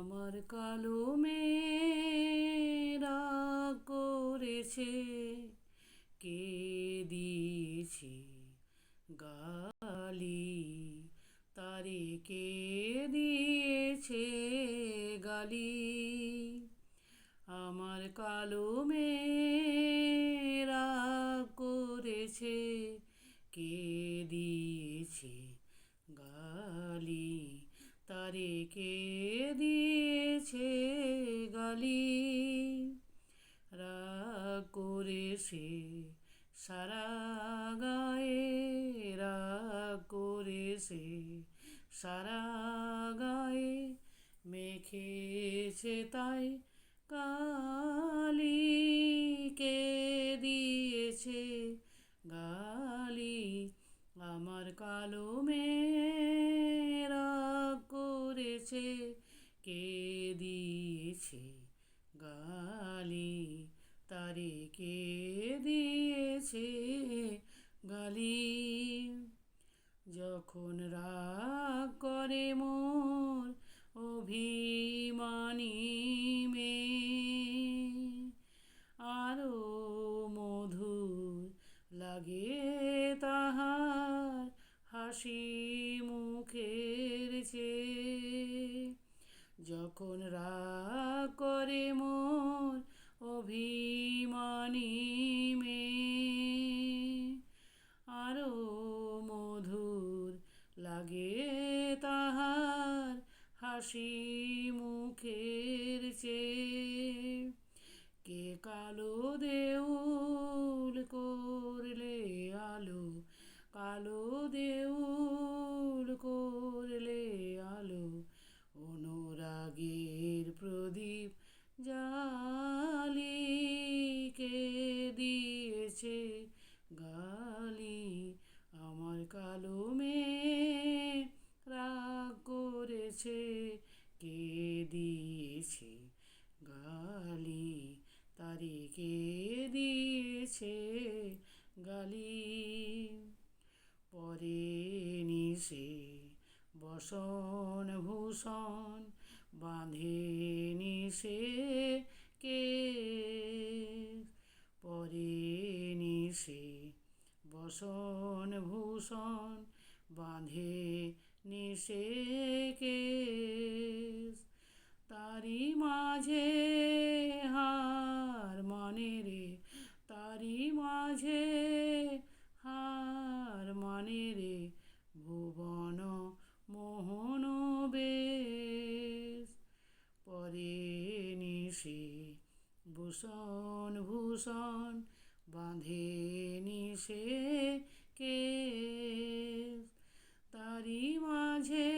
আমার কালো মেয়েরা করেছে, কে দিয়েছে গালি, তারে কে দিয়েছে গালি। আমার কালো মেয়েরা করেছে, কে দিয়েছে গালি, তারে কে দিয়েছে গালি। রাগ করে সে সারা গায়ে, রাগ করে সে সারা গায়ে মেখেছে তাই কালি, কে দিয়েছে গালি। আমার কালো মেয়েরা করেছে, কে দিয়েছে গালি, তারে কে দিয়েছে গালি। যখন রাগ করে মোর অভিমানী মেয়ে, আরো মধুর লাগে তাহার হাসি মুখের চেয়ে। যখন রাগ করে মোর অভিমানী মেয়ে, আরো মধুর লাগে তাহার হাসি মুখের চেয়ে। কে কালো দেউল করলে আলো, কালো দেউল করলে আলো, অনুরাগের প্রদীপ জালি, কে দিয়েছে গালি। আমার কালো মেয়ে রাগ করেছে, কে দিয়েছে গালি, তারে কে দিয়েছে গালি। পরে নিশে বসন ভূষণ বাঁধে নিশে কেশ, পরে নিশে বসন ভূষণ বাঁধে নিশে কেশ। তারি মাঝে হার মানে রে, তারি মাঝে হার মানে রে, ভুবন মোহন বেশ। পরে নিশে ভূষণ ভূষণ বাঁধে নিশে কেশ, তারি মাঝে